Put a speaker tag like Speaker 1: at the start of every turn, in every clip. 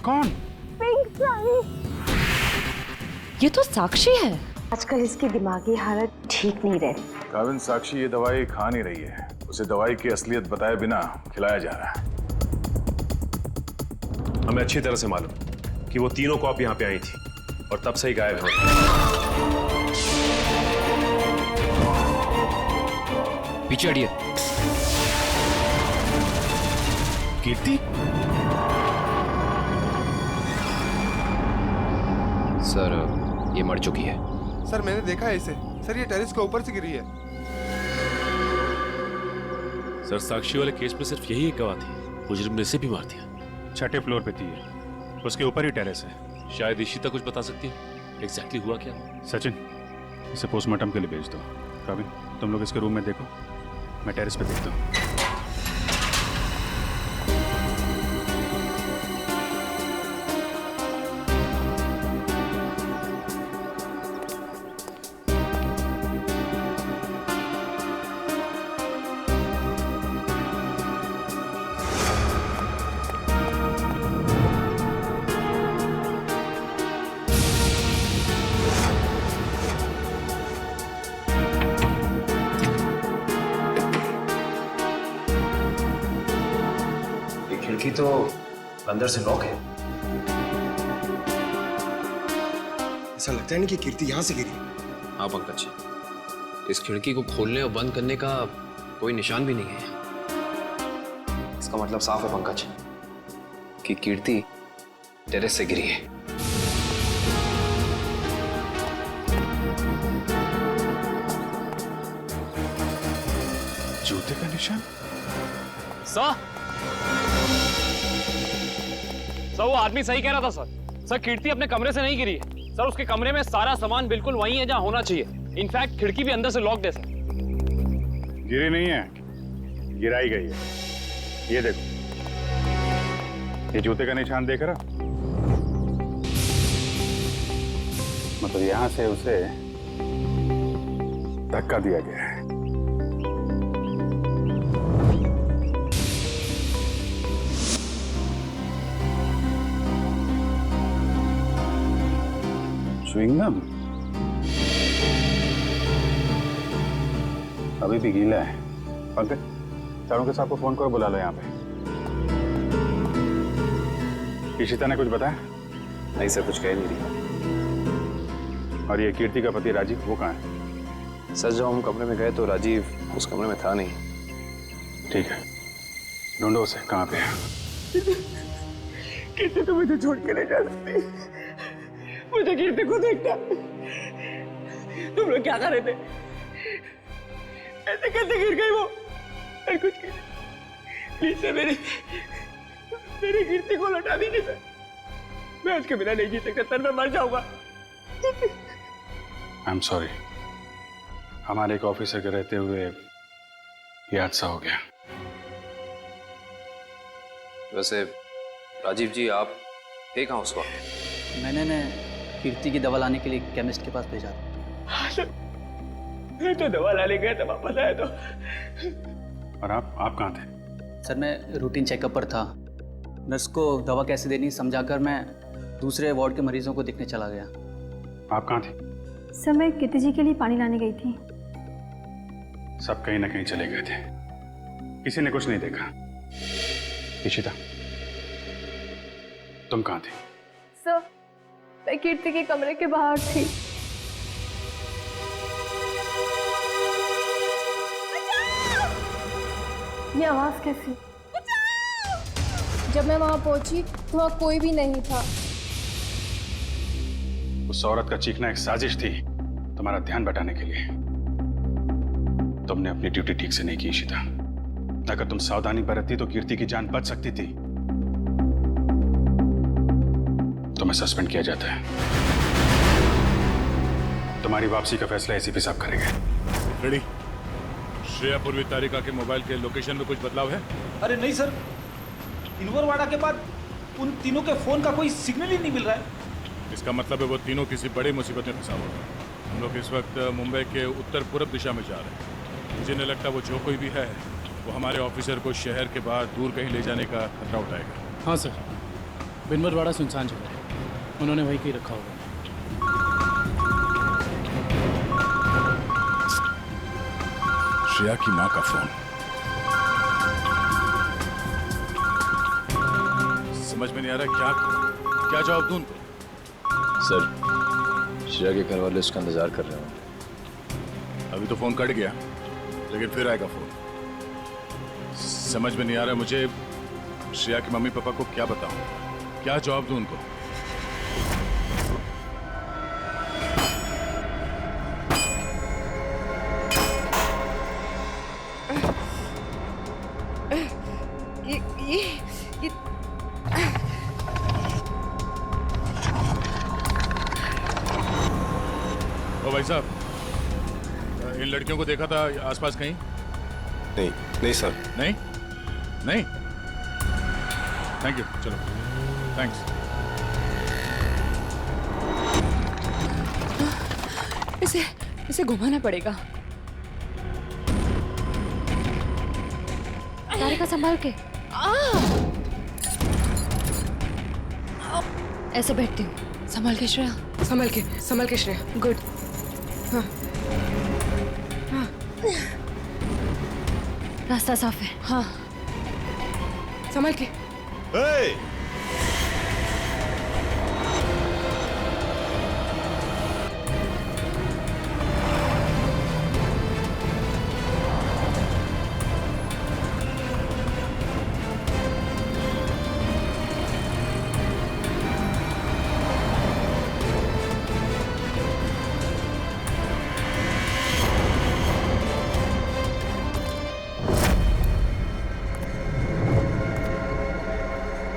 Speaker 1: कौन?
Speaker 2: पिंक साड़ी।
Speaker 3: ये तो साक्षी है।
Speaker 2: आजकल इसकी दिमागी हालत ठीक नहीं रहती।
Speaker 4: काविन, साक्षी ये दवाई खा नहीं रही है। उसे दवाई की असलियत बताए बिना खिलाया जा रहा है।
Speaker 5: हमें अच्छी तरह से मालूम कि वो तीनों कॉप यहाँ पे आई थी और तब से ही गायब हो गई।
Speaker 6: पीछे हटिए।
Speaker 1: कीर्ति?
Speaker 6: सर ये मर चुकी है।
Speaker 7: सर मैंने देखा है इसे। सर ये टेरेस के ऊपर से गिरी है।
Speaker 8: सर साक्षी वाले केस में सिर्फ यही एक गवाह थी, मुजरिम ने इसे भी मार दिया।
Speaker 1: 6ठे फ्लोर पे थी ये, उसके ऊपर ही टेरेस है।
Speaker 8: शायद इशिता कुछ बता सकती है एग्जैक्टली हुआ क्या।
Speaker 1: सचिन, इसे पोस्टमार्टम के लिए भेज दो। काविन, तुम लोग इसके रूम में देखो, मैं टेरेस पे देखता हूँ।
Speaker 6: खिड़की तो अंदर से लॉक है।
Speaker 7: ऐसा लगता है नहीं कि कीर्ति यहाँ से गिरी।
Speaker 6: हाँ पंकज, इस खिड़की को खोलने और बंद करने का कोई निशान भी नहीं है। इसका मतलब साफ है पंकज कि कीर्ति टेरेस से गिरी है।
Speaker 1: जूते का निशान?
Speaker 9: सर वो आदमी सही कह रहा था सर। सर कीर्ति अपने कमरे से नहीं गिरी है सर। उसके कमरे में सारा सामान बिल्कुल वही है जहां होना चाहिए। इनफैक्ट खिड़की भी अंदर से लॉक्ड है सर।
Speaker 1: गिरी नहीं है, गिराई गई है। ये देखो, ये जूते का निशान देख रहा? मतलब यहां से उसे धक्का दिया गया है। च्युइंगम अभी भी गीला है। पंकज, चारों के साथ को फोन करो, बुला लो यहाँ पे। इशिता ने कुछ बताया?
Speaker 6: नहीं सर, कुछ कह नहीं रही।
Speaker 1: और ये कीर्ति का पति राजीव, वो कहाँ है?
Speaker 6: सर जब हम कमरे में गए तो राजीव उस कमरे में था नहीं।
Speaker 1: ठीक है, ढूंढो उसे, कहाँ पे है?
Speaker 2: कीर्ति तो मुझे छोड़ के नहीं जा सकती। मुझे कीर्ति को देखना। तुम लोग क्या कर रहे थे? ऐसे कैसे गिर गई वो? मैं कुछ प्लीज सर, मेरी कीर्ति को लौटा दीजिए सर। मैं उसके बिना नहीं जी सकता सर, मैं मर जाऊंगा।
Speaker 1: आई एम सॉरी, हमारे एक ऑफिसर के रहते हुए ये हादसा हो गया।
Speaker 6: वैसे राजीव जी आप थे कहाँ उस वक्त?
Speaker 10: मैंने कीर्ति की दवा लाने के लिए केमिस्ट के पास भेजा।
Speaker 2: हाँ सर, मैं तो दवा लाने गया था, वापस आया तो।
Speaker 1: और आप कहाँ थे?
Speaker 10: सर मैं रूटीन चेकअप पर था। नर्स को दवा कैसे देनी समझाकर मैं दूसरे वार्ड के मरीजों को देखने चला गया।
Speaker 1: आप कहाँ थे?
Speaker 11: सर मैं कीर्ति जी के लिए पानी लाने गई थी।
Speaker 1: सब कहीं ना कहीं चले गए थे, किसी ने कुछ नहीं देखा। इशिता, तुम कहाँ थे?
Speaker 11: सर मैं कीर्ति के कमरे के बाहर थी। ये आवाज कैसी?
Speaker 12: जब मैं वहां पहुंची तो वहां कोई भी नहीं था।
Speaker 1: उस औरत का चीखना एक साजिश थी, तुम्हारा ध्यान बटाने के लिए। तुमने अपनी ड्यूटी ठीक से नहीं की इशिता। अगर तुम सावधानी बरतती तो कीर्ति की जान बच सकती थी। तुम्हें सस्पेंड किया जाता है। तुम्हारी वापसी का फैसला एसीपी साहब करेंगे।
Speaker 8: रेडी? श्रेया पूर्वी तारिका के मोबाइल के लोकेशन में कुछ बदलाव है?
Speaker 13: अरे नहीं सर, इनवरवाड़ा के बाद उन तीनों के फोन का कोई सिग्नल ही नहीं मिल रहा है।
Speaker 8: इसका मतलब है वो तीनों किसी बड़ी मुसीबत में फंसा हुआ है। हम लोग इस वक्त मुंबई के उत्तर पूर्व दिशा में जा रहे हैं। मुझे नहीं लगता वो जो कोई भी है वो हमारे ऑफिसर को शहर के बाहर दूर कहीं ले जाने का खतरा उठाएगा।
Speaker 9: हाँ सर।
Speaker 10: बिनवरवाड़ा सुनसान जगह है, उन्होंने वही कहीं रखा होगा।
Speaker 4: श्रेया की माँ का फोन। समझ में नहीं आ रहा क्या जवाब दूं उनको।
Speaker 14: सर, श्रेया के घर वाले उसका इंतजार कर रहे हैं।
Speaker 4: अभी तो फोन कट गया, लेकिन फिर आएगा फोन। समझ में नहीं आ रहा मुझे श्रेया के मम्मी पापा को क्या बताऊं, क्या जवाब दूं उनको।
Speaker 8: ओ भाई साहब, इन लड़कियों को देखा था आसपास कहीं?
Speaker 14: नहीं सर।
Speaker 8: नहीं? थैंक यू, चलो थैंक्स।
Speaker 3: इसे घुमाना पड़ेगा। तारिका संभाल के। ऐसे बैठती हूँ। संभाल के श्रेया।
Speaker 11: संभल के श्रेया। गुड। हाँ।
Speaker 3: रास्ता साफ है।
Speaker 11: हाँ। संभल के।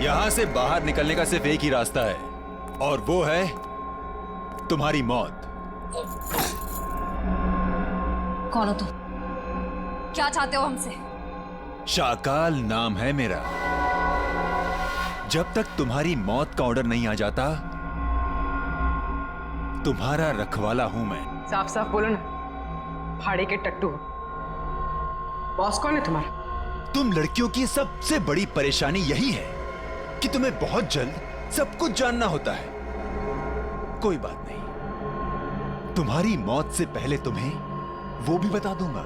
Speaker 14: यहां से बाहर निकलने का सिर्फ एक ही रास्ता है, और वो है तुम्हारी मौत।
Speaker 3: कौन हो तुम? क्या चाहते हो हमसे?
Speaker 14: शाकाल नाम है मेरा। जब तक तुम्हारी मौत का ऑर्डर नहीं आ जाता, तुम्हारा रखवाला हूं मैं।
Speaker 11: साफ साफ बोलो ना, भाड़े के टट्टू। बॉस कौन है तुम्हारा?
Speaker 14: तुम लड़कियों की सबसे बड़ी परेशानी यही है कि तुम्हें बहुत जल्द सब कुछ जानना होता है। कोई बात नहीं, तुम्हारी मौत से पहले तुम्हें वो भी बता दूंगा।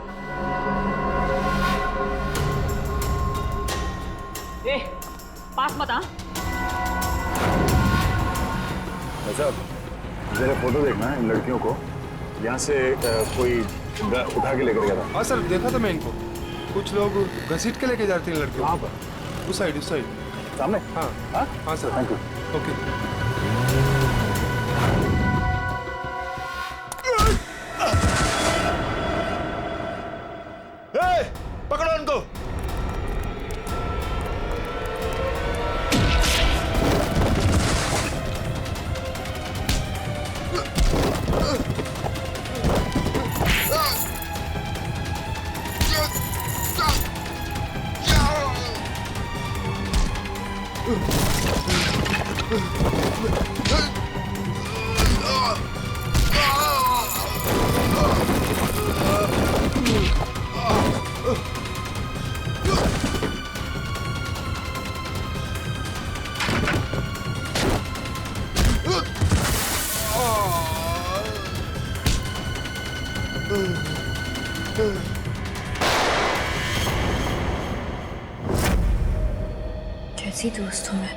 Speaker 3: पास मत आ।
Speaker 4: साहब, जरा फोटो देखना इन लड़कियों को। यहाँ से कोई उठा के लेकर गया था।
Speaker 7: हाँ सर, देखा था मैं इनको। कुछ लोग घसीट के लेके जाते हैं लड़कियों। वहाँ पर उस साइड
Speaker 4: सामने।
Speaker 7: हाँ सर।
Speaker 4: Thank you.
Speaker 7: ओके।
Speaker 14: पकड़ो उनको।
Speaker 12: कैसी दोस्त हूँ मैं।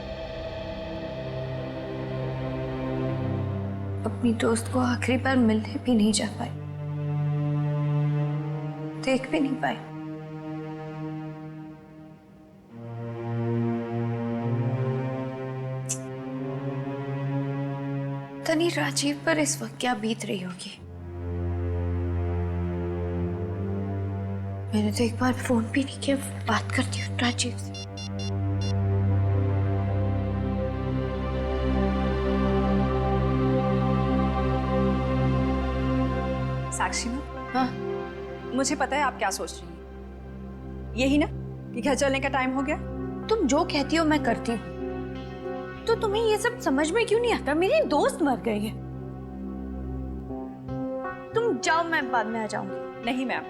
Speaker 12: अपनी दोस्त को आखिरी बार मिलने भी नहीं जा पाई, देख भी नहीं पाई। तनी राजीव पर इस वक्त क्या बीत रही होगी। मैंने तो एक बार फोन भी नहीं किया। बात करती हूँ राजीव से।
Speaker 3: साक्षी में?
Speaker 12: हाँ,
Speaker 3: मुझे पता है आप क्या सोच रही हैं। यही ना कि घर चलने का टाइम हो गया।
Speaker 12: तुम जो कहती हो मैं करती हूँ, तो तुम्हें ये सब समझ में क्यों नहीं आता? मेरी दोस्त मर गई है। तुम जाओ, मैं बाद में आ जाऊंगी।
Speaker 3: नहीं मैम,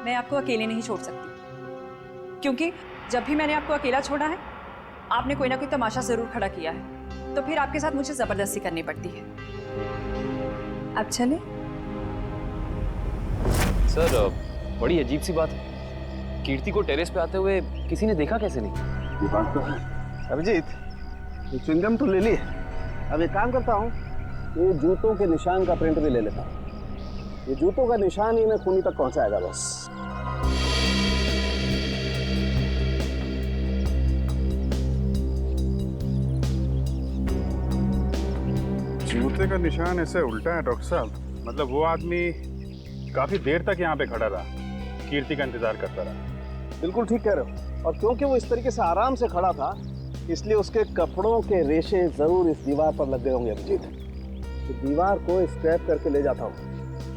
Speaker 3: मैं आपको अकेले नहीं छोड़ सकती, क्योंकि जब भी मैंने आपको अकेला छोड़ा है आपने कोई ना कोई तमाशा जरूर खड़ा किया है, तो फिर आपके साथ मुझे जबरदस्ती करनी पड़ती है। अब चले।
Speaker 6: सर बड़ी अजीब सी बात है, कीर्ति को टेरेस पे आते हुए किसी ने देखा कैसे नहीं?
Speaker 15: ये बात तो है। अभिजीत, ये च्युइंगम तो ले ली, अब एक काम करता हूँ, ये जूतों के निशान का प्रिंट भी ले लेता हूँ। ये जूतों का निशान ही इन्हें खूनी तक पहुंचाएगा बस।
Speaker 1: जूते का निशान ऐसे उल्टा है डॉक्टर साहब, मतलब वो आदमी काफी देर तक यहाँ पे खड़ा रहा, कीर्ति का इंतजार करता रहा।
Speaker 15: बिल्कुल ठीक कह रहे हो, और क्योंकि वो इस तरीके से आराम से खड़ा था, इसलिए उसके कपड़ों के रेशे जरूर इस दीवार पर लग गए होंगे। अभिजीत, तो दीवार को स्क्रैप करके ले जाता हूँ,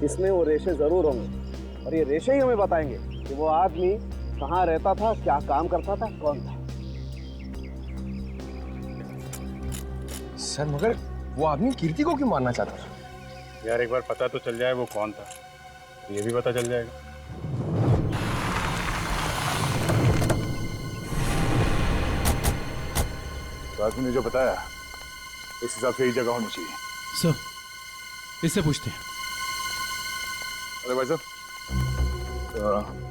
Speaker 15: इसमें वो रेशे जरूर होंगे, और ये रेशे ही हमें बताएंगे कि वो आदमी कहाँ रहता था, क्या काम करता था, कौन था।
Speaker 7: सर मगर वो आदमी कीर्ति को क्यों मारना चाहता था?
Speaker 1: यार एक बार पता तो चल जाए वो कौन था, ये भी पता चल जाएगा।
Speaker 4: तो आदमी ने जो बताया उस हिसाब से ही जगह होनी चाहिए।
Speaker 8: सर, इससे पूछते हैं।
Speaker 4: अरे भाई साहब,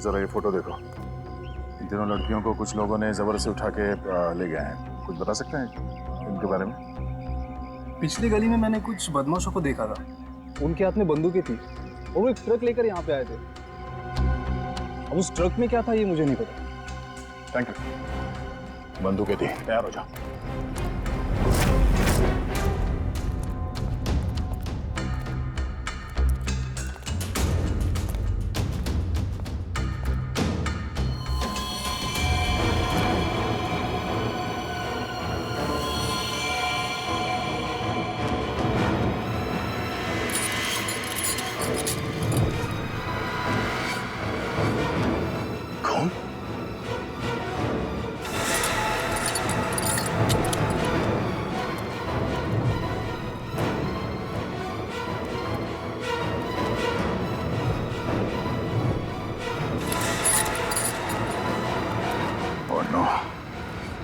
Speaker 4: जरा ये फोटो देखो। इन तीनों लड़कियों को कुछ लोगों ने जबरदस्ती उठा के ले गए हैं। कुछ बता सकते हैं इनके बारे में?
Speaker 10: पिछली गली में मैंने कुछ बदमाशों को देखा था, उनके हाथ में बंदूकें थी और वो एक ट्रक लेकर यहाँ पे आए थे। अब उस ट्रक में क्या था ये मुझे नहीं पता।
Speaker 4: Thank you. बंदूकें थी, तैयार हो जाओ।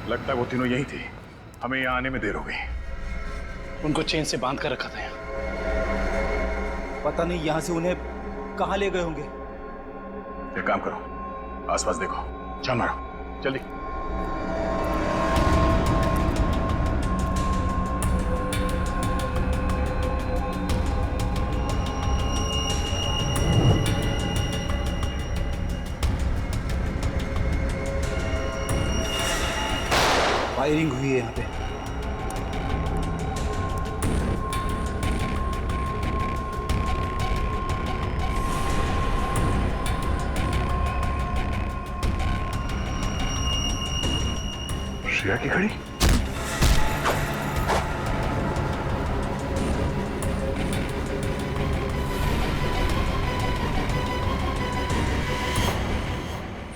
Speaker 4: लगता है वो तीनों यही थी, हमें यहाँ आने में देर हो गई।
Speaker 13: उनको चेन से बांध कर रखा था यहाँ। पता नहीं यहाँ से उन्हें कहाँ ले गए होंगे।
Speaker 4: एक काम करो, आसपास देखो, छान मारो, जल्दी।
Speaker 13: फायरिंग हुई है यहाँ पे।
Speaker 4: श्रेया की घड़ी?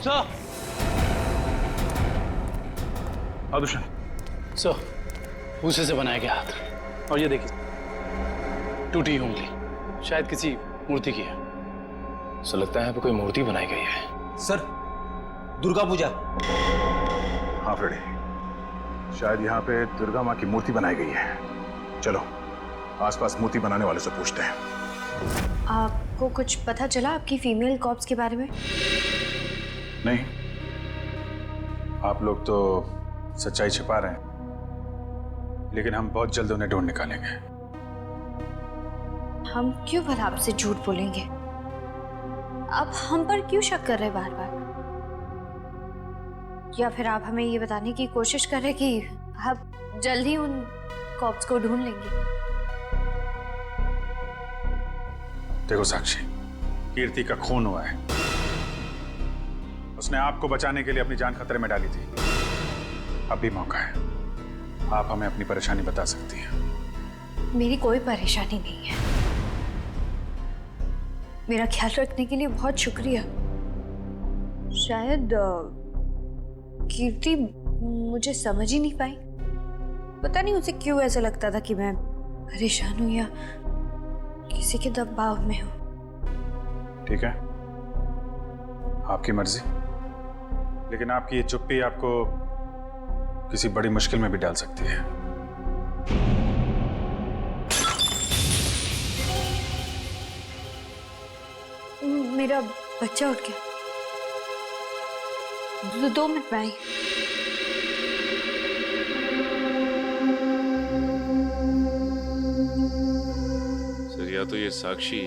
Speaker 13: सर,
Speaker 4: आदुशन
Speaker 13: सर, भूसे से बनाया गया हाथ, और ये देखिए टूटी उंगली, शायद किसी मूर्ति की है।
Speaker 6: सो लगता है यहाँ पे कोई मूर्ति बनाई गई है।
Speaker 13: सर, दुर्गा पूजा।
Speaker 4: हाँ फ्रेडी, शायद यहाँ पे दुर्गा माँ की मूर्ति बनाई गई है। चलो आसपास मूर्ति बनाने वाले से पूछते हैं।
Speaker 12: आपको कुछ पता चला आपकी फीमेल कॉप्स के बारे में?
Speaker 1: नहीं, आप लोग तो सच्चाई छिपा रहे हैं, लेकिन हम बहुत जल्द उन्हें ढूंढ निकालेंगे।
Speaker 12: हम क्यों भला आपसे झूठ बोलेंगे? आप हम पर क्यों शक कर रहे बार बार? या फिर आप हमें ये बताने की कोशिश कर रहे कि आप जल्द ही उन कॉप्स को ढूंढ लेंगे?
Speaker 1: देखो साक्षी, कीर्ति का खून हुआ है। उसने आपको बचाने के लिए अपनी जान खतरे में डाली थी। अब भी मौका है, आप हमें अपनी परेशानी बता सकती हैं।
Speaker 12: मेरी कोई परेशानी नहीं है। मेरा ख्याल रखने के लिए बहुत शुक्रिया। शायद कीर्ति मुझे समझ ही नहीं पाई। पता नहीं उसे क्यों ऐसा लगता था कि मैं परेशान हूं या किसी के दबाव में हूं।
Speaker 1: ठीक है, आपकी मर्जी, लेकिन आपकी ये चुप्पी आपको किसी बड़ी मुश्किल में भी डाल सकती है।
Speaker 12: मेरा बच्चा उठ गया। 2 मिनट में आई।
Speaker 16: सर, या तो ये साक्षी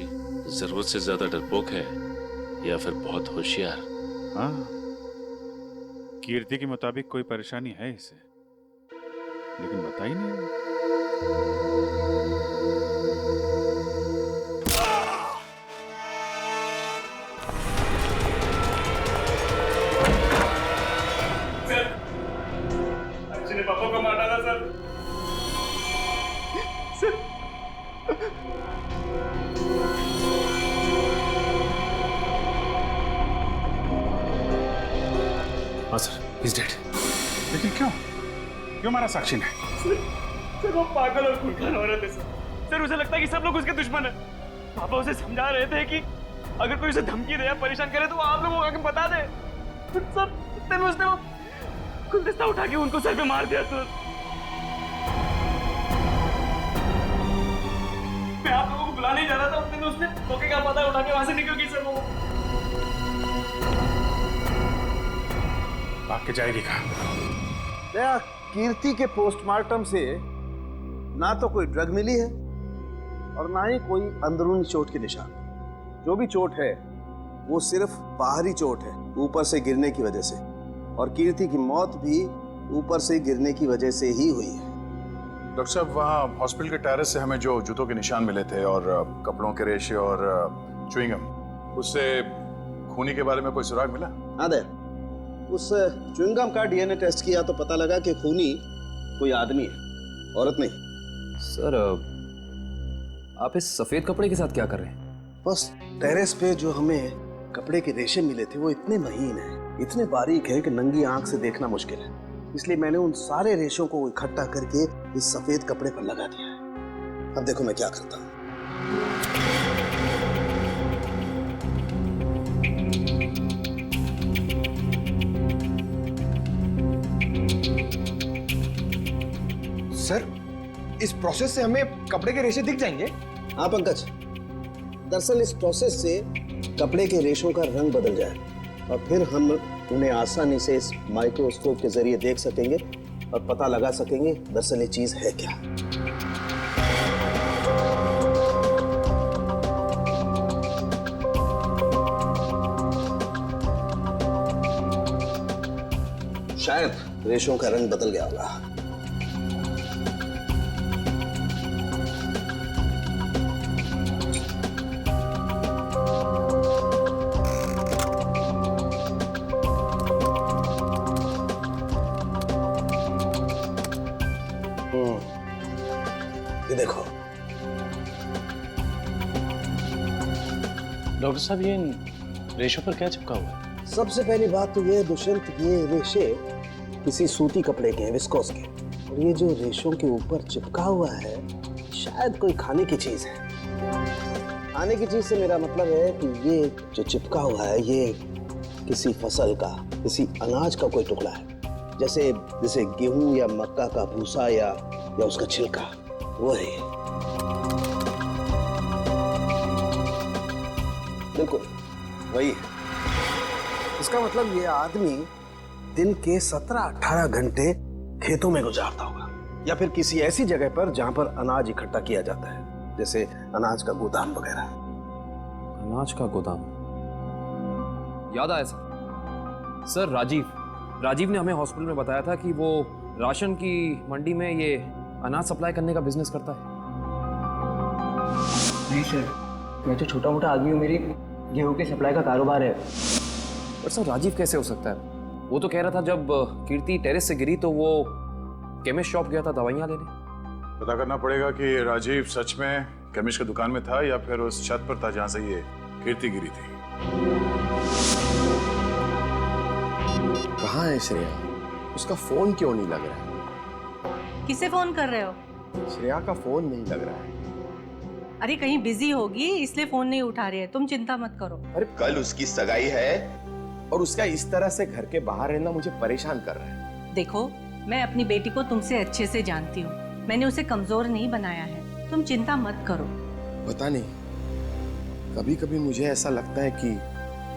Speaker 16: जरूरत से ज्यादा डरपोक है या फिर बहुत होशियार।
Speaker 1: हाँ, कीर्ति के मुताबिक कोई परेशानी है इसे, लेकिन बता ही नहीं।
Speaker 2: पापा को मार डाला सर।
Speaker 5: हाँ सर, he's dead।
Speaker 1: लेकिन क्यों मारा साक्षी ने?
Speaker 2: सर वो पागल और खूंखार औरत है सर। उसे लगता है कि सब लोग उसके दुश्मन है। पापा उसे समझा रहे थे कि अगर कोई उसे धमकी दे या परेशान करे तो वो आप लोगों को आके बता दे। सर तभी उसने वो गुलदस्ता उठा के उनको सर पे मार दिया सर। मैं आप लोगों को बुलाने ही जा रहा था, उतने में उसने मौके का पता उठा के वहां से निकल गई सर। वो
Speaker 1: भाग के जाएगी कहाँ?
Speaker 15: दया, कीर्ति के पोस्टमार्टम से ना तो कोई ड्रग मिली है और ना ही कोई अंदरूनी चोट के निशान। जो भी चोट है वो सिर्फ बाहरी चोट है, ऊपर से गिरने की वजह से। और कीर्ति की मौत भी ऊपर से गिरने की वजह से ही हुई है।
Speaker 4: डॉक्टर साहब, वहाँ हॉस्पिटल के टेरेस से हमें जो जूतों के निशान मिले थे और कपड़ों के रेशे और च्युइंगम, उससे खूनी के बारे में कोई सुराग मिला?
Speaker 15: हाँ दया, उस च्युइंगम का डीएनए टेस्ट किया तो पता लगा कि खूनी कोई आदमी है, औरत नहीं।
Speaker 6: सर, आप इस सफेद कपड़े के साथ क्या कर रहे हैं?
Speaker 15: बस टेरेस पे जो हमें कपड़े के रेशे मिले थे वो इतने महीन हैं, इतने बारीक है कि नंगी आंख से देखना मुश्किल है। इसलिए मैंने उन सारे रेशों को इकट्ठा करके इस सफेद कपड़े पर लगा दिया है। अब देखो मैं क्या करता हूँ।
Speaker 7: सर, इस प्रोसेस से हमें कपड़े के रेशे दिख जाएंगे?
Speaker 15: हाँ पंकज, दरअसल इस प्रोसेस से कपड़े के रेशों का रंग बदल जाए और फिर हम उन्हें आसानी से इस माइक्रोस्कोप के जरिए देख सकेंगे और पता लगा सकेंगे दरअसल ये चीज है क्या। शायद रेशों का रंग बदल गया होगा। ये देखो
Speaker 13: डॉक्टर साहब, ये इन रेशों पर क्या चिपका हुआ है?
Speaker 15: सबसे पहली बात तो ये है दुष्यंत, ये रेशे किसी सूती कपड़े के हैं, विस्कोस के। और ये जो रेशों के ऊपर चिपका हुआ है शायद कोई खाने की चीज है। खाने की चीज से मेरा मतलब है कि ये जो चिपका हुआ है ये किसी फसल का, किसी अनाज का कोई टुकड़ा है, जैसे गेहूं या मक्का का भूसा या उसका छिलका, वो है। बिल्कुल वही है। इसका मतलब ये आदमी दिन के 17-18 घंटे खेतों में गुजारता होगा या फिर किसी ऐसी जगह पर जहां पर अनाज इकट्ठा किया जाता है, जैसे अनाज का गोदाम वगैरह।
Speaker 6: अनाज का गोदाम याद आया सर। राजीव ने हमें हॉस्पिटल में बताया था कि वो राशन की मंडी में ये अनाज सप्लाई करने का बिजनेस करता है।
Speaker 2: नहीं सर, मैं तो छोटा मोटा आदमी हूँ, मेरी गेहूं के सप्लाई का कारोबार है।
Speaker 6: पर सर, राजीव कैसे हो सकता है? वो तो कह रहा था जब कीर्ति टेरेस से गिरी तो वो केमिस्ट शॉप गया था दवाइयाँ लेने।
Speaker 4: पता करना पड़ेगा कि राजीव सच में केमिस्ट की दुकान में था या फिर उस छत पर था जहां से ये कीर्ति गिरी थी।
Speaker 7: कहाँ है श्रेया? उसका फोन क्यों नहीं लग रहा है?
Speaker 17: किसे फोन कर रहे हो?
Speaker 7: श्रेया का फोन नहीं लग रहा है।
Speaker 17: अरे कहीं बिजी होगी इसलिए फोन नहीं उठा रही है, तुम चिंता मत करो।
Speaker 7: अरे कल उसकी सगाई है और उसका इस तरह से घर के बाहर रहना मुझे परेशान कर रहा है।
Speaker 17: देखो, मैं अपनी बेटी को तुमसे अच्छे से जानती हूँ। मैंने उसे कमजोर नहीं बनाया है, तुम चिंता मत करो।
Speaker 18: पता नहीं, कभी कभी मुझे ऐसा लगता है कि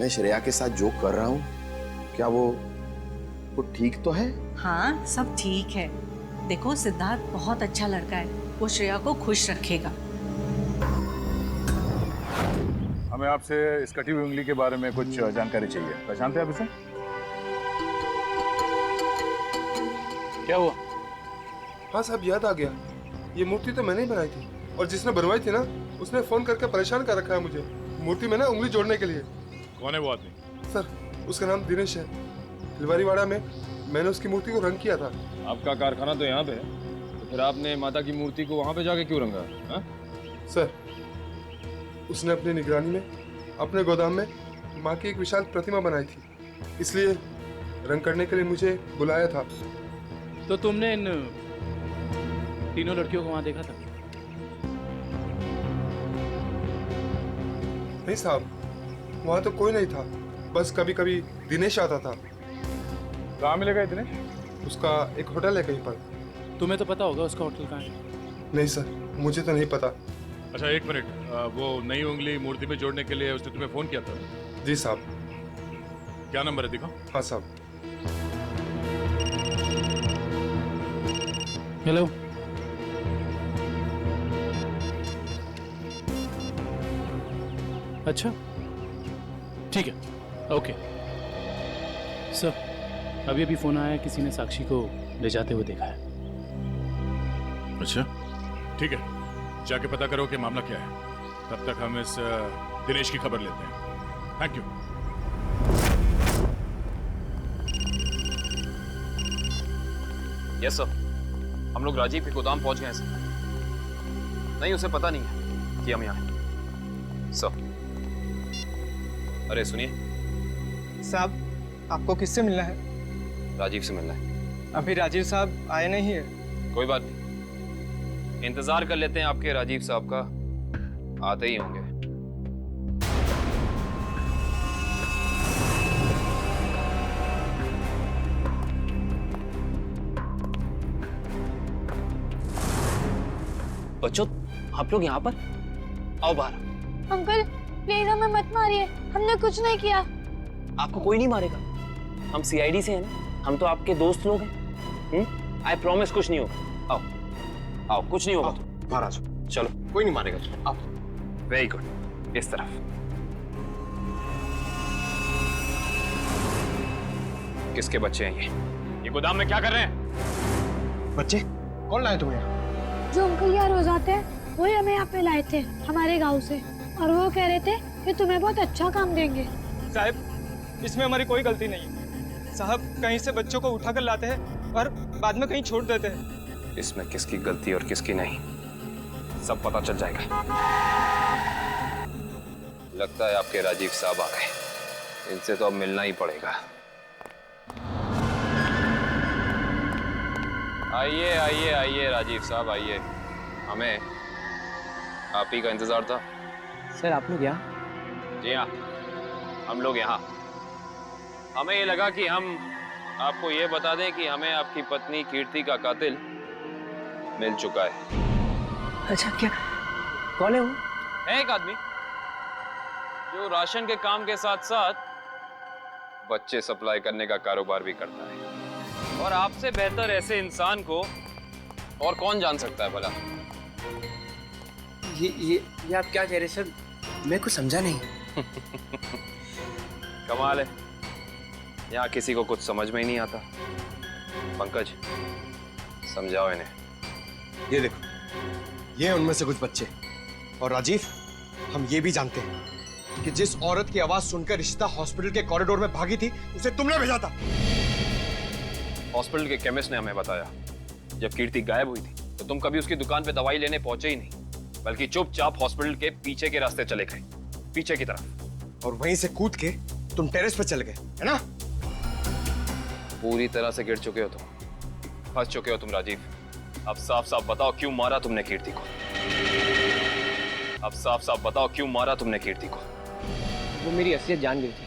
Speaker 18: मैं श्रेया के साथ जो कर रहा हूँ, क्या वो ठीक तो है?
Speaker 17: हाँ, सब ठीक है। देखो, सिद्धार्थ बहुत अच्छा लड़का है, वो श्रेया को खुश रखेगा।
Speaker 4: हमें आपसे इस कटी हुई उंगली के बारे में कुछ जानकारी चाहिए। पहचानते हैं आप इसे?
Speaker 7: क्या हुआ? हाँ साहब, याद आ गया। ये मूर्ति तो मैंने ही बनाई थी, और जिसने बनवाई थी ना, उसने फोन करके परेशान कर रखा है मुझे मूर्ति में ना उंगली जोड़ने के लिए।
Speaker 8: कौन है वो आदमी?
Speaker 7: सर, उसका नाम दिनेश है। फुलवारीवाड़ा में मैंने उसकी मूर्ति को रंग किया था।
Speaker 9: आपका कारखाना तो यहाँ पे है, तो फिर आपने माता की मूर्ति को वहाँ पे जाके क्यों रंगा? हाँ?
Speaker 7: सर, उसने अपनी निगरानी में अपने गोदाम में माँ की एक विशाल प्रतिमा बनाई थी, इसलिए रंग करने के लिए मुझे बुलाया था।
Speaker 13: तो तुमने इन तीनों लड़कियों को वहां देखा था?
Speaker 7: नहीं साहब, वहाँ तो कोई नहीं था, बस कभी कभी दिनेश आता था।
Speaker 4: कहाँ मिलेगा ये दिनेश?
Speaker 7: उसका एक होटल है कहीं पर।
Speaker 13: तुम्हें तो पता होगा उसका होटल कहाँ है?
Speaker 7: नहीं सर, मुझे तो नहीं पता।
Speaker 8: अच्छा एक मिनट, वो नई उंगली मूर्ति में जोड़ने के लिए उसने तुम्हें फोन किया था?
Speaker 7: जी साहब।
Speaker 8: क्या नंबर है, दिखाओ।
Speaker 7: हाँ साहब।
Speaker 13: हेलो, अच्छा ठीक है, ओके सर। अभी अभी फोन आया, किसी ने साक्षी को ले जाते हुए देखा है।
Speaker 8: अच्छा ठीक है, जाके पता करो कि मामला क्या है। तब तक हम इस दिनेश की खबर लेते हैं। Thank you.
Speaker 9: यस सर, हम लोग राजीव के गोदाम पहुंच गए हैं सर। नहीं, उसे पता नहीं है कि हम यहाँ हैं सर। अरे सुनिए
Speaker 10: साहब, आपको किससे मिलना है?
Speaker 9: राजीव से मिलना है।
Speaker 10: अभी राजीव साहब आए नहीं है।
Speaker 9: कोई बात नहीं, इंतजार कर लेते हैं आपके राजीव साहब का, आते ही होंगे।
Speaker 19: बच्चों, आप लोग यहाँ पर आओ बाहर।
Speaker 12: अंकल प्लीज हमें मत मारिए, हमने कुछ नहीं किया।
Speaker 19: आपको कोई नहीं मारेगा, हम सीआईडी से हैं ना, हम तो आपके दोस्त लोग हैं। आई प्रॉमिस कुछ नहीं होगा। आओ आओ, कुछ नहीं होगा।
Speaker 18: बाहर आ जाओ।
Speaker 19: चलो,
Speaker 18: कोई नहीं मारेगा।
Speaker 19: आओ।
Speaker 9: वेरी गुड, इस तरफ। किसके बच्चे हैं ये गोदाम में क्या कर रहे हैं?
Speaker 18: बच्चे कौन लाए तुम्हें?
Speaker 12: जो अंकल यहाँ रोज आते हैं, वही हमें यहाँ पे लाए थे हमारे गांव से, और वो कह रहे थे कि तुम्हें बहुत अच्छा काम देंगे।
Speaker 10: साहब, इसमें हमारी कोई गलती नहीं है। साहब, कहीं से बच्चों को उठाकर लाते हैं और बाद में कहीं छोड़ देते हैं।
Speaker 9: इसमें किसकी गलती और किसकी नहीं, सब पता चल जाएगा। लगता है आपके राजीव साहब आ गए, इनसे तो अब मिलना ही पड़ेगा। आइए आइए आइए राजीव साहब, आइए। हमें आप ही का इंतजार था।
Speaker 19: सर, आप लोग यहाँ?
Speaker 9: जी हाँ, हम लोग यहाँ। हमें ये लगा कि हम आपको ये बता दें कि हमें आपकी पत्नी कीर्ति का कातिल मिल चुका है।
Speaker 19: अच्छा, क्या कौन है वो?
Speaker 9: है एक आदमी जो राशन के काम के साथ साथ बच्चे सप्लाई करने का कारोबार भी करता है, और आपसे बेहतर ऐसे इंसान को और कौन जान सकता है भला?
Speaker 19: ये आप क्या कह रहे सर? मैं कुछ समझा नहीं।
Speaker 9: कमाल है, यहाँ किसी को कुछ समझ में ही नहीं आता। पंकज, समझाओ इन्हें।
Speaker 18: ये देखो, ये उनमें से कुछ बच्चे। और राजीव, हम ये भी जानते हैं कि जिस औरत की आवाज सुनकर रिश्ता हॉस्पिटल के कॉरिडोर में भागी थी, उसे तुमने भेजा था।
Speaker 9: हॉस्पिटल के केमिस्ट ने हमें बताया, जब कीर्ति गायब हुई थी तो तुम कभी उसकी दुकान पे दवाई लेने पहुंचे ही नहीं, बल्कि चुपचाप हॉस्पिटल के पीछे के रास्ते चले गए, पीछे की तरफ।
Speaker 18: और वहीं से कूद के तुम टेरेस पर चले गए, है ना?
Speaker 9: पूरी तरह से गिर चुके हो तुम, फंस चुके हो तुम राजीव। अब साफ साफ बताओ क्यों मारा तुमने कीर्ति को? अब साफ साफ बताओ क्यों मारा तुमने कीर्ति को?
Speaker 19: वो मेरी असलियत जान गई थी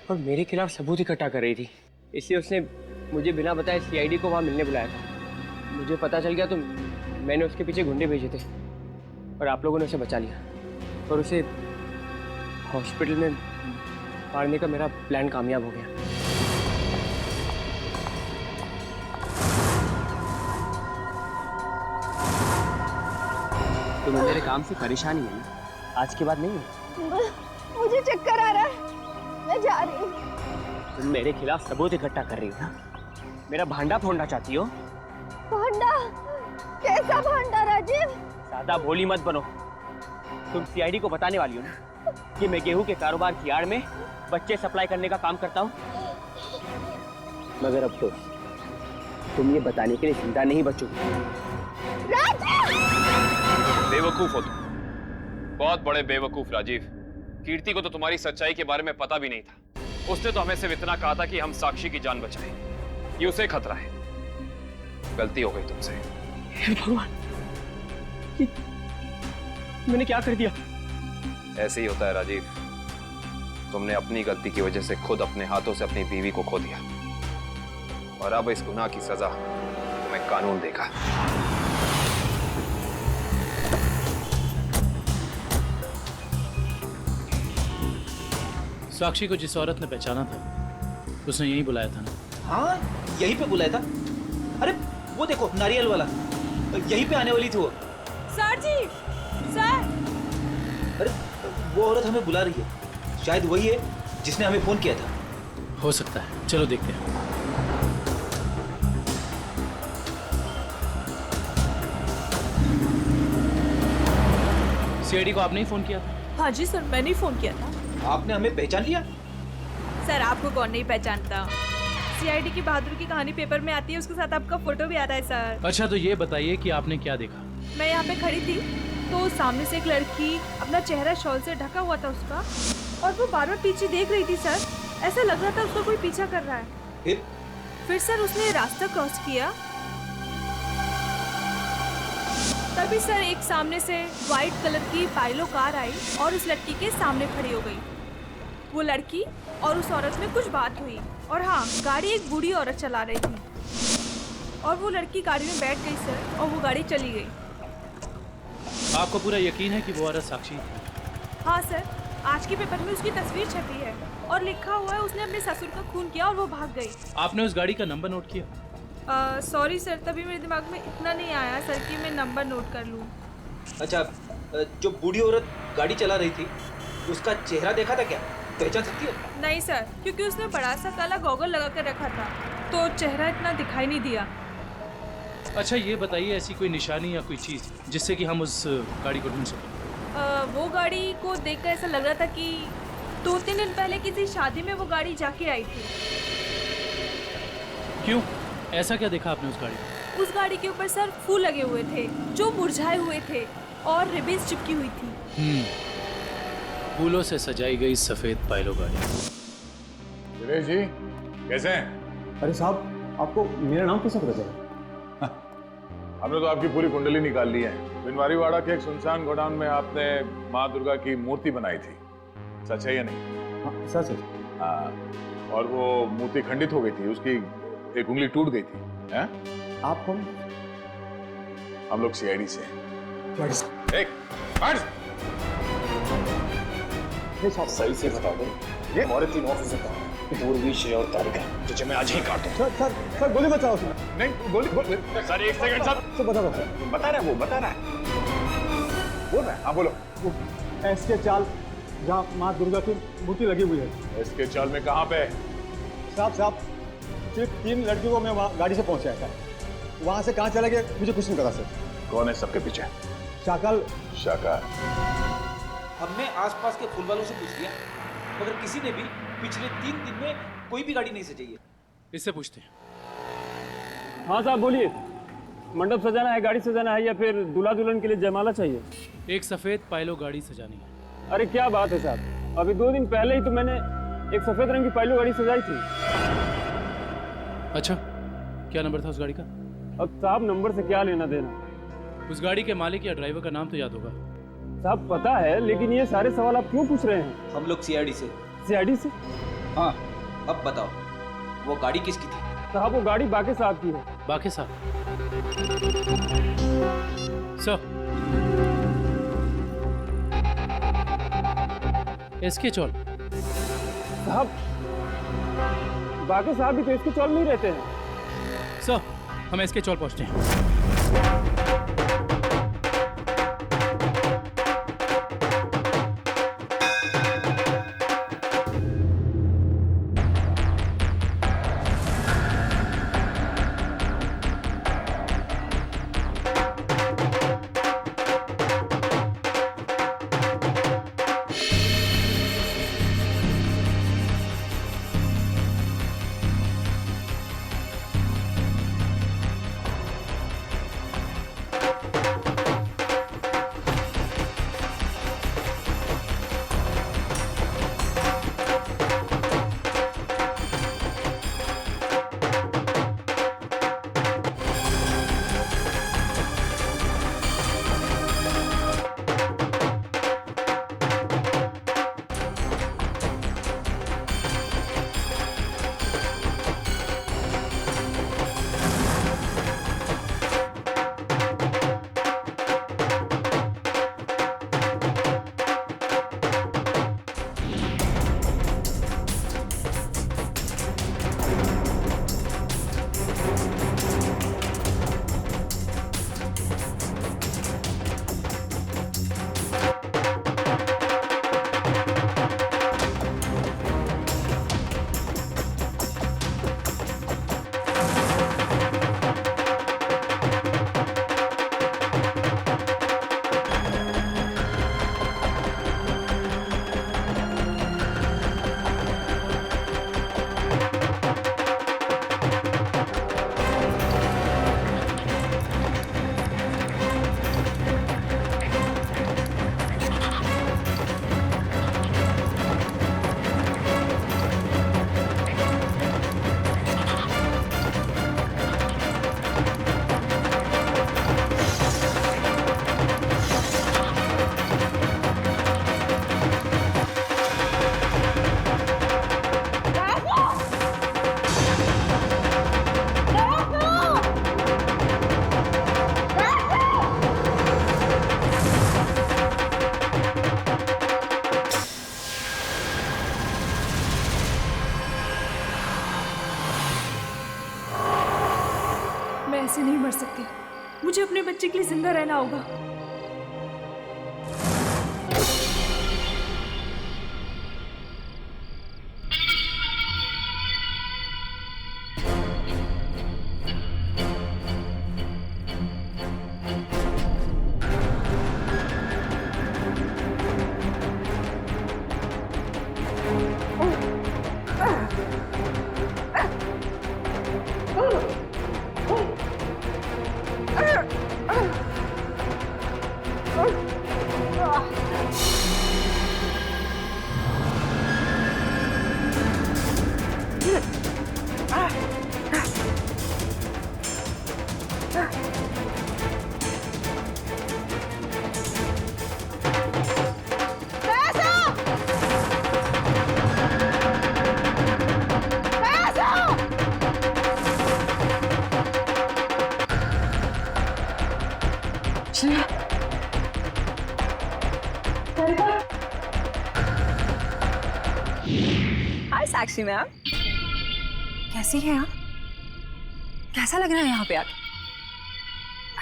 Speaker 19: और मेरे खिलाफ सबूत इकट्ठा कर रही थी, इसलिए उसने
Speaker 2: मुझे बिना बताए सीआईडी को वहाँ मिलने बुलाया था। मुझे पता चल गया तो मैंने उसके पीछे गुंडे भेजे थे और आप लोगों ने उसे बचा लिया और उसे हॉस्पिटल में मारने का मेरा प्लान कामयाब हो गया। तुम्हें मेरे काम से परेशानी है ना? आज के बाद नहीं है।
Speaker 12: मुझे चक्कर आ रहा है, मैं जा रही हूँ।
Speaker 2: तुम मेरे खिलाफ सबूत इकट्ठा कर रही हो ना? मेरा भांडा फोड़ना चाहती हो?
Speaker 12: भांडा? कैसा भांडा राजीव?
Speaker 2: ज्यादा भोली मत बनो। तुम सीआईडी को बताने वाली हो ना कि मैं गेहूं के कारोबार की आड़ में बच्चे सप्लाई करने का काम करता हूँ? मगर अब तो तुम ये बताने के लिए जिंदा नहीं बचोगे।
Speaker 9: बेवकूफ हो तुम, बहुत बड़े बेवकूफ राजीव। कीर्ति को तो तुम्हारी सच्चाई के बारे में पता भी नहीं था। उसने तो हमें सिर्फ इतना कहा था कि हम साक्षी की जान बचाएं। ये उसे खतरा है। गलती हो गई तुमसे।
Speaker 2: भगवान, मैंने क्या कर दिया?
Speaker 9: ऐसे ही होता है राजीव। तुमने अपनी गलती की वजह से खुद अपने हाथों से अपनी बीवी को खो दिया और अब इस गुनाह की सजा तुम्हें कानून देगा।
Speaker 13: साक्षी को जिस औरत ने पहचाना था उसने यही बुलाया था ना?
Speaker 20: हाँ, यहीं पे बुलाया था। अरे वो देखो नारियल वाला, यहीं पे आने वाली थी वो।
Speaker 3: सर जी, सर।
Speaker 20: अरे वो औरत हमें बुला रही है। शायद वही है जिसने हमें फोन किया था।
Speaker 13: हो सकता है, चलो देखते हैं। सीआईडी को आपने ही फोन किया था?
Speaker 3: हाँ जी सर, मैंने ही फोन किया था।
Speaker 20: आपने हमें पहचान लिया?
Speaker 3: सर आपको कौन नहीं पहचानता? सीआईडी की बहादुर की कहानी पेपर में आती है, उसके साथ आपका फोटो भी आता है सर।
Speaker 13: अच्छा तो ये बताइए कि आपने क्या देखा?
Speaker 3: मैं यहाँ पे खड़ी थी तो सामने से एक लड़की, अपना चेहरा शॉल से ढका हुआ था उसका, और वो बार बार पीछे देख रही थी सर। ऐसा लग रहा था उसको कोई पीछा कर रहा है। फिर सर उसने रास्ता क्रॉस किया, तभी सर एक सामने से व्हाइट कलर की पाइलो कार आई और उस लड़की के सामने खड़ी हो गई। वो लड़की और उस औरत में कुछ बात हुई और हाँ, गाड़ी एक बूढ़ी औरत चला रही थी और वो लड़की गाड़ी में बैठ गई सर और वो गाड़ी चली गई।
Speaker 13: आपको पूरा यकीन है कि वो औरत साक्षी है?
Speaker 3: हाँ सर, आज के पेपर में उसकी तस्वीर छपी है और लिखा हुआ है उसने अपने ससुर का खून किया और वो भाग गई।
Speaker 13: आपने उस गाड़ी का नंबर नोट किया?
Speaker 3: सॉरी सर, तभी मेरे दिमाग में इतना नहीं आया सर कि मैं नंबर नोट कर लूँ।
Speaker 20: अच्छा, जो बूढ़ी औरत गाड़ी चला रही थी उसका चेहरा देखा था क्या? पहचान सकती हो?
Speaker 3: नहीं सर, क्योंकि उसने बड़ा सा काला गॉगल लगा कर रखा था तो चेहरा इतना दिखाई नहीं दिया।
Speaker 13: अच्छा ये बताइए, ऐसी कोई निशानी या कोई चीज़ जिससे कि हम उस गाड़ी को ढूंढ सकें?
Speaker 3: वो गाड़ी को देखकर ऐसा लग रहा था कि 2-3 दिन पहले किसी शादी में वो गाड़ी जाके आई थी।
Speaker 13: क्यों? ऐसा क्या देखा आपने उस गाड़ी में?
Speaker 3: उस गाड़ी के ऊपर सर फूल लगे हुए थे जो मुरझाए हुए थे और रिबन्स चिपकी हुई थी।
Speaker 13: फूलों से सजाई गई सफेद पाइलो गाड़ी।
Speaker 4: दिनेश जी कैसे हैं?
Speaker 10: अरे साहब, आपको मेरा नाम कैसे पता चला?
Speaker 4: हमने तो आपकी पूरी कुंडली निकाल ली है। बिनवारीवाड़ा के एक सुनसान गोडाउन में आपने माँ दुर्गा की मूर्ति बनाई थी, सच है या नहीं?
Speaker 10: हाँ, सच है।
Speaker 4: हाँ, और वो मूर्ति खंडित हो गई थी, उसकी एक उंगली टूट गई थी। हैं?
Speaker 10: आप कौन?
Speaker 4: हम लोग सीआईडी से हैं। एक
Speaker 10: साहब सही से बता दो, ये हमारे 3 ऑफिसर कहाँ हैं? पूर्वी, श्रेय और तारिका, तुझे मैं आज ही काट दूं। सर गोली मत चलाओ।
Speaker 4: नहीं गोली
Speaker 10: सर, एक सेकंड सर। सर बता रहा है, वो बता रहा है।
Speaker 4: बोल रहा है? हाँ बोलो।
Speaker 10: एसके चाल जहाँ माँ दुर्गा की मूर्ति लगी हुई है।
Speaker 4: एसके चाल में कहाँ पे?
Speaker 10: साहब सिर्फ 3 लड़कियों को मैं वहाँ गाड़ी से पहुँचाया था। वहाँ से कहाँ चला गया मुझे कुछ नहीं पता सर।
Speaker 4: कौन है सबके पीछे?
Speaker 10: शाकल।
Speaker 20: हमने आसपास के फूल वालों से पूछ लिया, मगर किसी ने भी पिछले 3 दिन में कोई भी गाड़ी नहीं सजाई है।
Speaker 13: इससे पूछते हैं।
Speaker 2: हाँ साहब बोलिए, मंडप सजाना है, गाड़ी सजाना है या फिर दूल्हा दुल्हन के लिए जयमाला चाहिए?
Speaker 13: एक सफेद पाइलो गाड़ी सजानी है।
Speaker 2: अरे क्या बात है साहब, अभी 2 दिन पहले ही तो मैंने एक सफेद रंग की पाइलो गाड़ी सजाई थी।
Speaker 13: अच्छा, क्या नंबर था उस गाड़ी का?
Speaker 2: अब साहब नंबर से क्या लेना देना?
Speaker 13: उस गाड़ी के मालिक या ड्राइवर का नाम तो याद होगा?
Speaker 2: साहब पता है, लेकिन ये सारे सवाल आप क्यों पूछ रहे हैं?
Speaker 20: हम लोग सीआईडी से।
Speaker 2: सीआईडी से?
Speaker 20: हाँ, अब बताओ वो गाड़ी किसकी थी?
Speaker 2: साहब वो गाड़ी बाकी साहब की है।
Speaker 13: बाकी साहब सर, इसके चौल
Speaker 2: साहब बाकी साहब भी तो इसके चौल में ही रहते हैं।
Speaker 13: सर, हम इसके चौल पहुंचते हैं।
Speaker 3: मैं ऐसे नहीं मर सकती, मुझे अपने बच्चे के लिए जिंदा रहना होगा।
Speaker 11: हाय साक्षी मैम, कैसी हैं आप? कैसा लग रहा है यहाँ पे आके?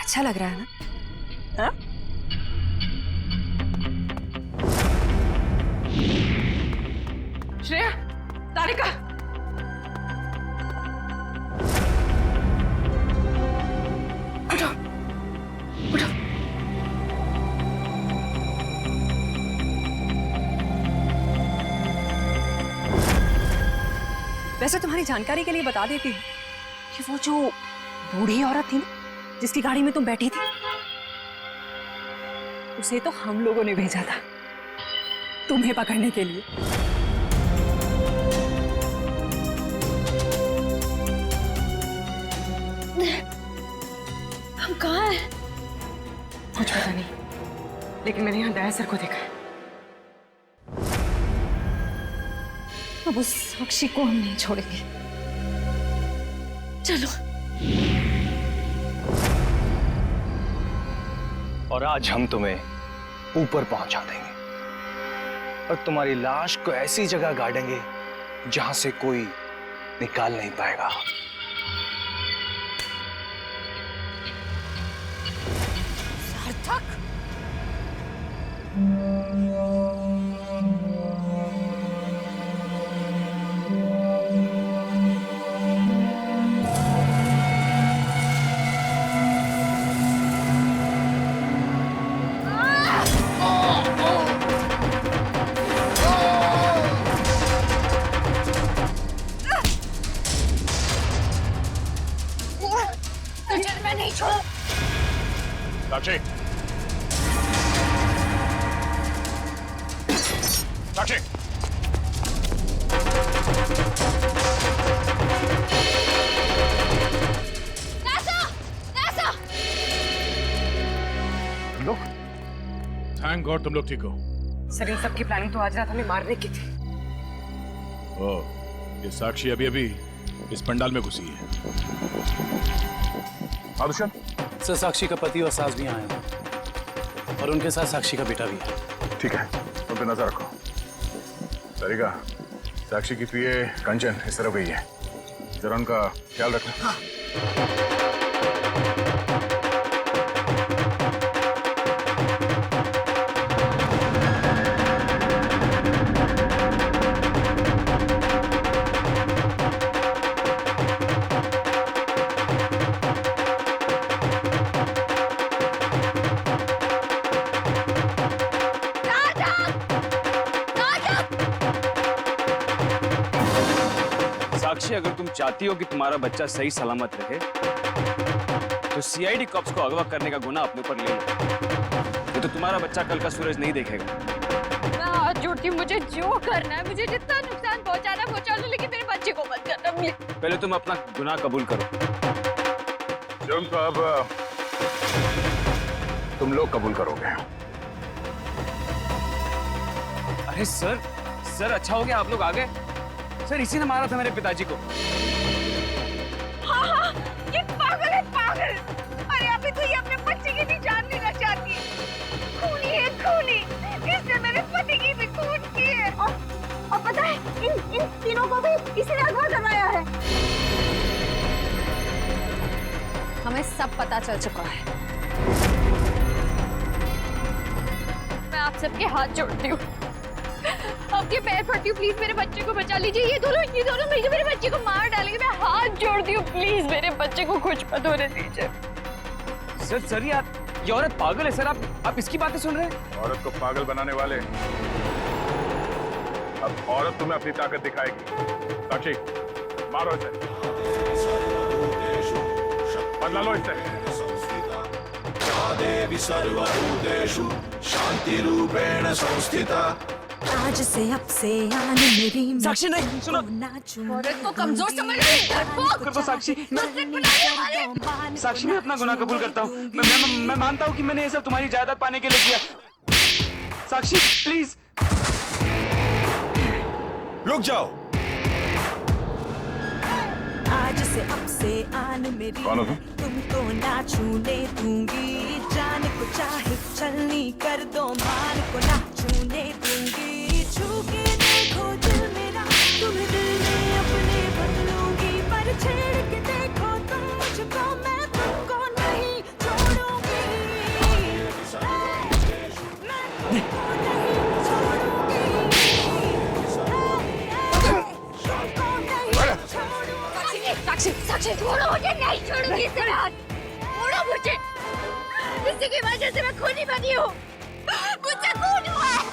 Speaker 11: अच्छा लग रहा है ना? हाँ? श्रेया, तारिका, उठो, उठो। वैसे तुम्हारी जानकारी के लिए बता देती हूँ कि वो जो बूढ़ी औरत थी ना जिसकी गाड़ी में तुम बैठी थी, उसे तो हम लोगों ने भेजा था तुम्हें पकड़ने के लिए। हम कहाँ हैं? कुछ पता नहीं, लेकिन मैंने यहाँ दया सर को देखा है। अब उस साक्षी को हम नहीं छोड़ेंगे। चलो।
Speaker 10: और आज हम तुम्हें ऊपर पहुंचा देंगे और तुम्हारी लाश को ऐसी जगह गाड़ेंगे जहां से कोई निकाल नहीं पाएगा।
Speaker 11: सार्थक, तुझे मैं नहीं छोड़।
Speaker 1: साक्षी, साक्षी, लोग थैंक गॉड तुम लोग ठीक हो।
Speaker 11: सर, इन सब की प्लानिंग तो आज रात हमें मारने की थी।
Speaker 1: ओ, ये साक्षी अभी अभी इस पंडाल में घुसी है।
Speaker 13: आदुशन सर, साक्षी का पति और सास भी आए हैं और उनके साथ साक्षी का बेटा भी है।
Speaker 4: ठीक है, उन पे नजर रखो। सरिका, साक्षी की पीए कंचन इस तरफ गई है, जरा उनका ख्याल रखना।
Speaker 9: साक्षी, अगर तुम चाहती हो कि तुम्हारा बच्चा सही सलामत रहे तो सीआईडी कॉप्स को अगवा करने का गुनाह अपने ऊपर ले लो। ये तो तुम्हारा बच्चा कल का सूरज नहीं देखेगा।
Speaker 11: मैं हाथ जोड़ती हूँ, मुझे जो करना है, मुझे जितना नुकसान पहुंचाना है पहुंचा लो, लेकिन मेरे बच्चे को मत करना प्लीज।
Speaker 9: पहले तुम अपना गुनाह कबूल करो।
Speaker 4: जुर्म तो अब तुम लोग कबूल करोगे।
Speaker 9: अरे सर, अच्छा हो गया आप लोग आ गए। सर, इसी ने मारा था मेरे पिताजी को।
Speaker 11: हाँ, ये पागल है, पागल। अरे अभी तो ये अपने बच्चे की भी जान लेना चाहती है। खूनी है, खूनी। इसने मेरे पति की भी खून की है। और पता है, इन तीनों को भी इसी ने अगवा करवाया है। हमें सब पता चल चुका है। मैं आप सबके हाथ जोड़ती हूँ, आपके पैर पड़ती हूँ, प्लीज मेरे बच्चे को बचा लीजिए। ये दोनों मिलकर मेरे बच्चे को मार डालेंगे। मैं हाथ जोड़ती हूँ, प्लीज मेरे बच्चे को कुछ मत होने दीजिए।
Speaker 9: सर यार, ये औरत पागल है सर। आप इसकी बातें सुन रहे हैं?
Speaker 4: औरत को पागल बनाने वाले, अब औरत तुम्हें अपनी ताकत दिखाएगी। साक्षी, मारो इसे, बदला लो इससे।
Speaker 21: देवी सर्वभूतेषु शांति रूपेण संस्थिता।
Speaker 11: आज से अब से आन मेरी
Speaker 9: साक्षी, नहीं सुनो।
Speaker 11: औरत को कमजोर समझ रही है।
Speaker 9: कर दो साक्षी। साक्षी, मैं अपना गुनाह कबूल करता हूँ। मैं मानता हूँ कि मैंने ये सब तुम्हारी जायदाद पाने के लिए किया। साक्षी प्लीज
Speaker 14: रुक जाओ।
Speaker 11: आज से अब से आन मेरी तुमको ना छूने दूंगी। जान को चाहे चलनी कर दो, मान को ना छूने दूंगी। छू के देखो दिल मेरा, तुम्हें दिल में अपने बदलूंगी। पर छेड़ के देखो तुम मुझको, मैं तुमको नहीं छोड़ूंगी। मैं तुमको नहीं छोड़ूंगी। साक्षी, छोड़ो मुझे, नहीं छोड़ूंगी इससे हाथ। छोड़ो मुझे, इसी की वजह से मैं खूनी बनी हूँ। मुझसे खून हुआ है।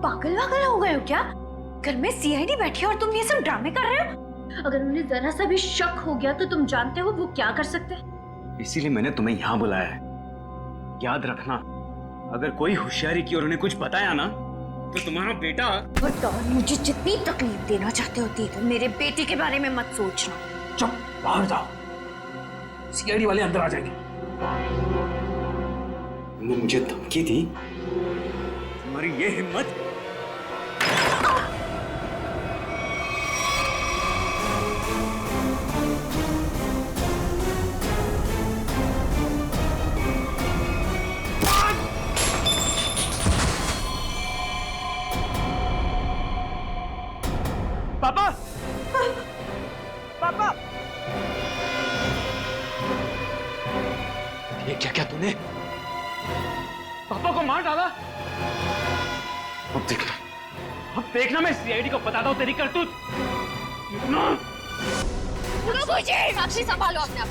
Speaker 11: पागल वागल हो गए हो क्या? घर में सीआईडी बैठी है और तुम ये सब ड्रामे कर रहे हो? अगर उन्हें जरा सा भी शक हो गया तो तुम जानते हो वो क्या कर सकते हैं।
Speaker 9: इसीलिए मैंने तुम्हें यहाँ बुलाया है। याद रखना, अगर कोई होशियारी की और उन्हें कुछ बताया ना तो तुम्हारा बेटा।
Speaker 11: और मुझे जितनी तकलीफ देना चाहते होती है, मेरे बेटे के बारे में मत सोचना।
Speaker 13: चुप, बाहर जाओ, सीआईडी वाले अंदर आ जाएंगे।
Speaker 9: तुमने मुझे धमकी दी, तुम्हारी ये हिम्मत
Speaker 2: पापा।
Speaker 6: ये क्या क्या तूने?
Speaker 2: पापा को मार डाला।
Speaker 6: अब देखना,
Speaker 2: अब देखना मैं सीआईडी को बताता हूँ तेरी करतूत।
Speaker 16: साक्षी संभालो अपने आप।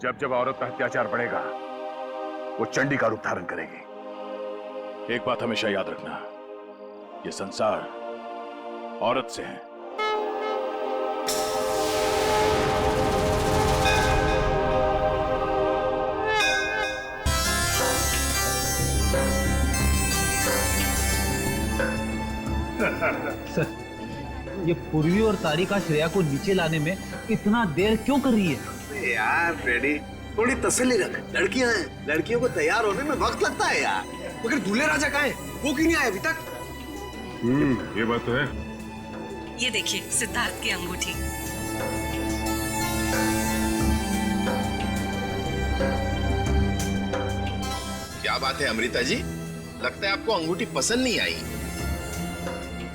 Speaker 4: जब जब औरत पर अत्याचार बढ़ेगा वो चंडी का रूप धारण करेगी। एक बात हमेशा याद रखना, ये संसार औरत से है।
Speaker 20: सर, ये पूर्वी और तारिका श्रेया को नीचे लाने में इतना देर क्यों कर रही है?
Speaker 15: यार फ्रेडी, थोड़ी तसल्ली रख। लड़कियां हैं, लड़कियों को तैयार होने में वक्त लगता है यार।
Speaker 18: मगर दूल्हे राजा कहाँ है? वो क्यों नहीं आया अभी तक?
Speaker 4: ये बात तो है।
Speaker 17: ये देखिए सिद्धार्थ की अंगूठी।
Speaker 21: क्या बात है अमृता जी, लगता है आपको अंगूठी पसंद नहीं आई।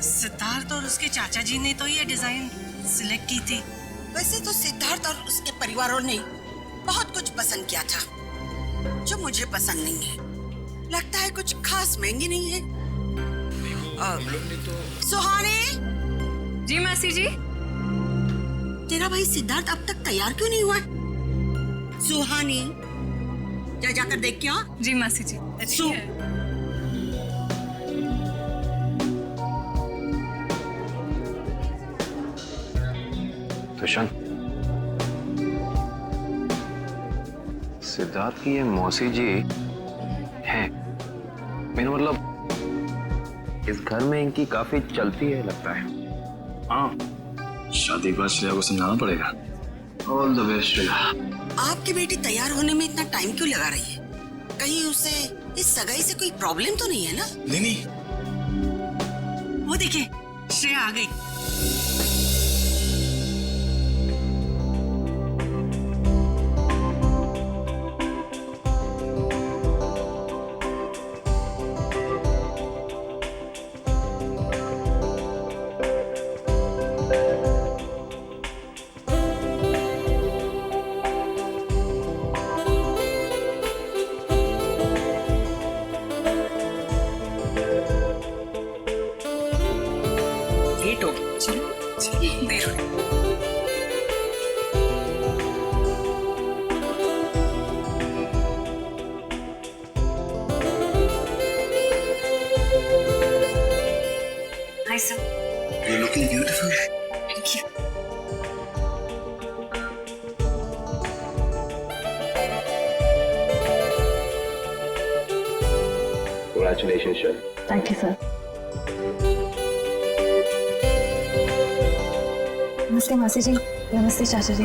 Speaker 17: सिद्धार्थ और उसके चाचा जी ने तो ये डिजाइन सिलेक्ट की थी।
Speaker 16: वैसे तो सिद्धार्थ और उसके परिवारों ने बहुत कुछ पसंद किया था जो मुझे पसंद नहीं है। लगता है कुछ खास महंगी नहीं है।
Speaker 21: हम लोग ने तो
Speaker 16: सुहानी।
Speaker 12: जी मासी जी।
Speaker 16: तेरा भाई सिद्धार्थ अब तक तैयार क्यों नहीं हुआ? सुहानी, जा जाकर देख क्या?
Speaker 12: जी मासी जी।
Speaker 6: तुषार, सिद्धार्थ की ये मौसी जी हैं। मेरा मतलब इस घर में इनकी काफी चलती है लगता है।
Speaker 18: हाँ, शादी के बाद श्रेया को समझाना पड़ेगा। All the best Shreya.
Speaker 16: आपकी बेटी तैयार होने में इतना टाइम क्यों लगा रही है? कहीं उसे इस सगाई से कोई प्रॉब्लम तो नहीं है ना?
Speaker 18: नहीं।
Speaker 17: वो देखिए श्रेया आ गई।
Speaker 16: You're looking beautiful. Thank you.
Speaker 6: Congratulations, sir.
Speaker 12: Thank you, sir. नमस्ते मासी जी। नमस्ते चाचा जी।